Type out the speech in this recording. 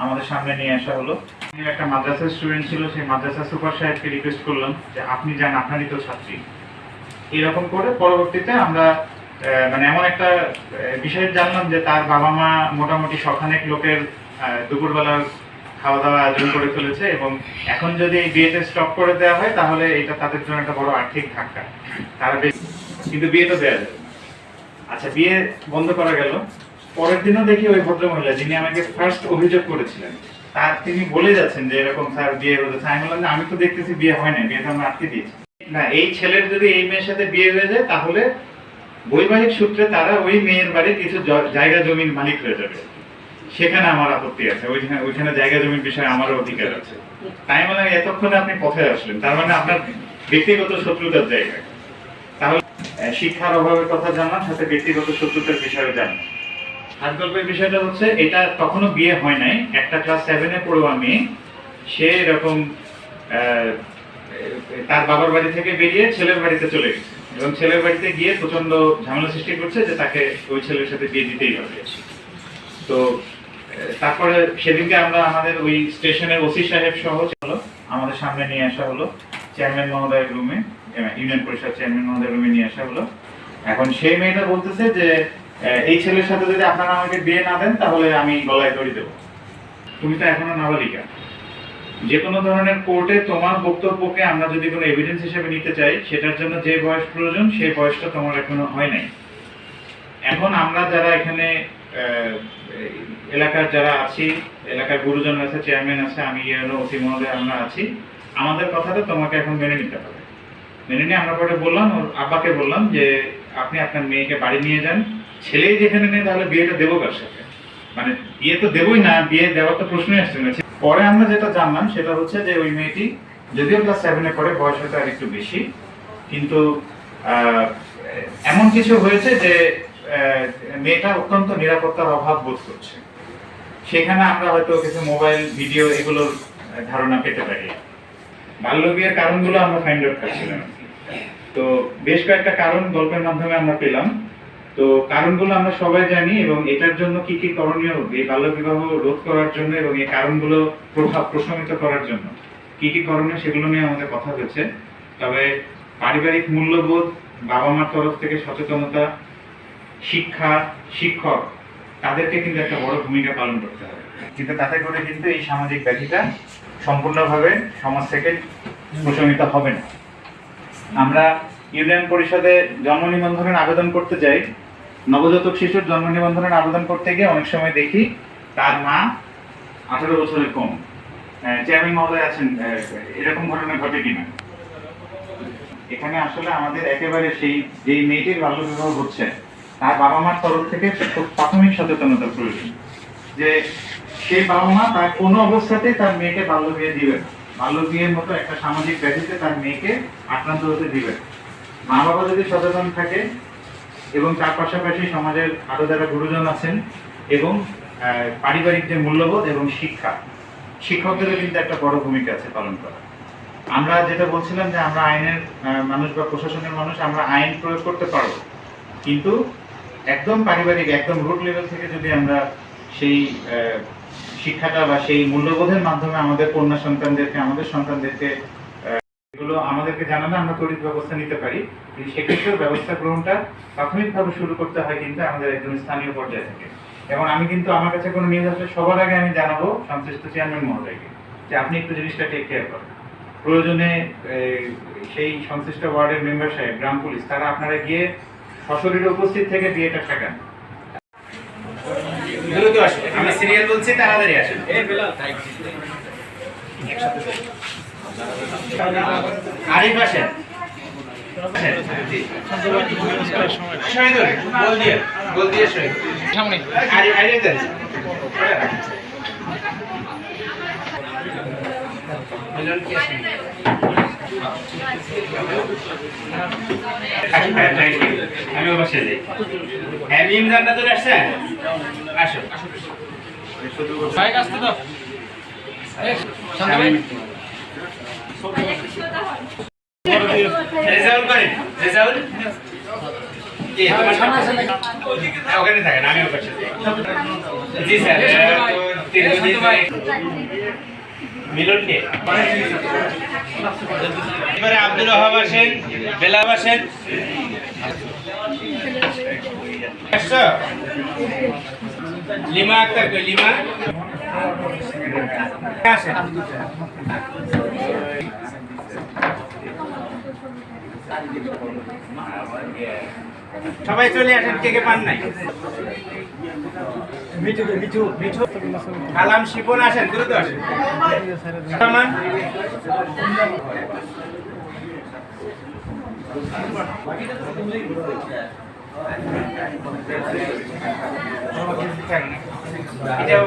আমাদের সামনে নিয়ে আসা হলো। একটা মাদ্রাসার স্টুডেন্ট ছিল, সেই মাদ্রাসা সুপার সাহেবকে রিকোয়েস্ট করলাম যে আপনি যান, আপনারই তো ছাত্রী। এরকম করে পরবর্তীতে আমরা মানে এমন একটা বিষয় জানলাম যে তার বাবা মা মোটামুটি শখানেক লোকের দুপুরবেলার খাওয়া দাওয়া আয়োজন করে ফেলেছে, এবং এখন যদি এই বিয়েতে স্টপ করে দেওয়া হয় তাহলে এটা তাদের জন্য একটা বড় আর্থিক ধাক্কা। তারা কিন্তু বিয়ে তো দেওয়া যাবে। আচ্ছা, বিয়ে বন্ধ করা গেল। পরের দিনও দেখি ওই ভদ্রমহিলা যিনি আমাকে ফার্স্ট অভিযোগ করেছিলেন, তিনি বলে যাচ্ছেন যে এরকম স্যার বিয়ে হয়েছে। আমি বললাম আমি তো দেখতেছি বিয়ে হয় না, বিয়ে তো আমরা আটকে দিয়েছি। না, এই ছেলের যদি এই মেয়ের সাথে বিয়ে হয়ে যায় তাহলে বৈবাহিক সূত্রে তারা ওই মেয়ের বাড়ির কিছু জায়গা জমির মালিক হয়ে যাবে। সেখানে আমার আপত্তি আছে, ওইখানে জায়গা জমির বিষয়ে আমারও অধিকার আছে। তাই মানে এতক্ষণে আপনি পথে আসলেন, তার মানে আপনার ব্যক্তিগত শত্রুতার জায়গা। তাহলে শিক্ষার অভাবের কথা জানার সাথে ব্যক্তিগত শত্রুতার বিষয়ে জানান। হাত গল্পের বিষয়টা হচ্ছে, এটা তখনও বিয়ে হয় নাই, একটা ক্লাস 7-এ পড়ুয়া মেয়ে, সে এরকম তার বাবার বাড়ি থেকে বেরিয়ে ছেলের বাড়িতে চলে গেছে, এবং ছেলের বাড়িতে গিয়ে প্রচন্ড ঝামেলা সৃষ্টি করছে যে তাকে ওই ছেলের সাথে বিয়ে দিতেই হবে। তো তারপরে সেদিনকে আমরা আমাদের ওই স্টেশনের ওসি সাহেব সহ আমাদের সামনে নিয়ে আসা হলো, চেয়ারম্যান মহোদয়ের রুমে, ইউনিয়ন পরিষদ চেয়ারম্যান মহোদয়ের রুমে নিয়ে আসা হলো। এখন সেই মেয়েটা বলতেছে যে এই ছেলের সাথে যদি আপনারা আমাকে বিয়ে না দেন তাহলে আমি গলায় দড়ি দেবো। তুমি তো এখনো নাবালিকা। যে কোনো ধরনের কোর্টে তোমার বক্তব্যকে আমরা যদি কোনো এভিডেন্স হিসেবে নিতে চাই, সেটার জন্য যে বয়স প্রয়োজন সেই বয়সটা তোমার এখনো হয় নাই। এখন আমরা যারা এখানে এলাকার যারা আছি, এলাকার গুরুজন আছে, চেয়ারম্যান আছে, আমি ইউনো ওসি মহোদয়, আমরা আছি, আমাদের কথাটা তোমাকে এখন মেনে নিতে হবে। মেনে নিয়ে আমরা পরে বললাম, ওর আব্বাকে বললাম যে আপনি আপনার মেয়েকে বাড়ি নিয়ে যান, ছেলেই যেখানে নেই তাহলে বিয়েটা দেবো কার সাথে? মানে বিয়ে তো দেবই না, বিয়ে দেওয়ার তো প্রশ্নই আসছে না। পরে আমরা যেটা জানলাম সেটা হচ্ছে যে ওই মেয়েটি যদিও ক্লাস 7-এ পড়ে, বয়স হয়তো আর একটু বেশি, কিন্তু এমন কিছু হয়েছে যে মেয়েটা অত্যন্ত নিরাপত্তার অভাব বোধ করছে। সেখানে আমরা হয়তো কিছু মোবাইল ভিডিও এগুলোর ধারণা পেতে পারি। বাল্য বিয়ের কারণগুলো আমরা ফাইন্ড আউট করছিলাম, তো বেশ কয়েকটা কারণ গল্পের মাধ্যমে আমরা পেলাম। তো কারণগুলো আমরা সবাই জানি, এবং এটার জন্য কি কি করণীয়, এই বাল্য বিবাহ রোধ করার জন্য এবং এই কারণগুলো প্রভাব প্রশমিত করার জন্য কি কি করণীয়, সেগুলো নিয়ে আমাদের কথা হয়েছে। তবে পারিবারিক মূল্যবোধ, বাবা মার তরফ থেকে সচেতনতা, শিক্ষা, শিক্ষক, তাদেরকে কিন্তু একটা বড় ভূমিকা পালন করতে হবে। কিন্তু তাতে করে কিন্তু এই সামাজিক ব্যাধিটা সম্পূর্ণভাবে সমাজ থেকে প্রশমিত হবে না। আমরা ইউনিয়ন পরিষদে জন্ম নিবন্ধনের আবেদন করতে যাই, নবজাতক শিশুর জন্ম নিবন্ধনের আবেদন করতে গিয়ে অনেক সময় দেখি তার মা 18 বছরের কম। চেয়ারম্যান মহোদয় আছেন, এরকম ঘটনা ঘটে কিনা? এখানে আসলে আমাদের একেবারে সেই যে মেয়েটির বাল্য বিবাহ হচ্ছে তার বাবা মার তরফ থেকে প্রাথমিক সচেতনতার প্রয়োজন, যে সেই বাবা মা তার কোনো অবস্থাতেই তার মেয়েকে বাল্য বিয়ে দিবে না। বাল্য বিয়ের মতো একটা সামাজিক ব্যাধিতে তার মেয়েকে আক্রান্ত হতে দিবে। মা বাবা যদি সচেতন থাকে, এবং তার পাশাপাশি সমাজের আরো যারা গুরুজন আছেন, এবং পারিবারিক যে মূল্যবোধ এবং শিক্ষা, শিক্ষকদেরও কিন্তু একটা বড় ভূমিকা আছে পালন করা। আমরা যেটা বলছিলাম যে আমরা আইনের মানুষ বা প্রশাসনের মানুষ, আমরা আইন প্রয়োগ করতে পারবো, কিন্তু একদম পারিবারিক, একদম রুট লেভেল থেকে যদি আমরা সেই শিক্ষাটা বা সেই মূল্যবোধের মাধ্যমে আমাদের কন্যা সন্তানদেরকে, আমাদের সন্তানদেরকে এগুলো আমাদেরকে জানালে আমরা তড়িৎ ব্যবস্থা নিতে পারি। সেক্ষেত্রে ব্যবস্থা গ্রহণটা প্রাথমিকভাবে শুরু করতে হয় কিন্তু আমাদের একজন স্থানীয় পর্যায়ে থেকে। এবং আমি কিন্তু আমার কাছে কোনো নিউজ আসলে সবার আগে আমি জানাবো সংশ্লিষ্ট চেয়ারম্যান মহোদয়কে যে আপনি একটু জিনিসটা টেক কেয়ার করেন। প্রয়োজনে সেই সংশ্লিষ্ট ওয়ার্ডের মেম্বার সাহেব, গ্রাম পুলিশ, তারা আপনারা গিয়ে সশরীরে উপস্থিত থেকে বিয়েটা ঠেকান। আমি সিরিয়াল বলছি, তাড়াতাড়ি আসেন। আরিফ আসেন, গোল দিয়ে শহীদ আরিফ দেন। আমি অবশ্যই যাই। হ্যাঁ, ইমরান না তো আসছেন? আসো আসতে দাও। রেজাউল করেন, রেজাউল ওখানে থাকেন, আমি ওখানে। জি স্যার, মিলনকে এবারে আব্দুল ওহাব আসেন, বেলাল আসেন। লিমা আক্তার কই? লিমা আসেন। সবাই চলে আসেন, কে কে পান নাই? কালাম শিপন আসেন, দ্রুত আসেন। সালমান এটাও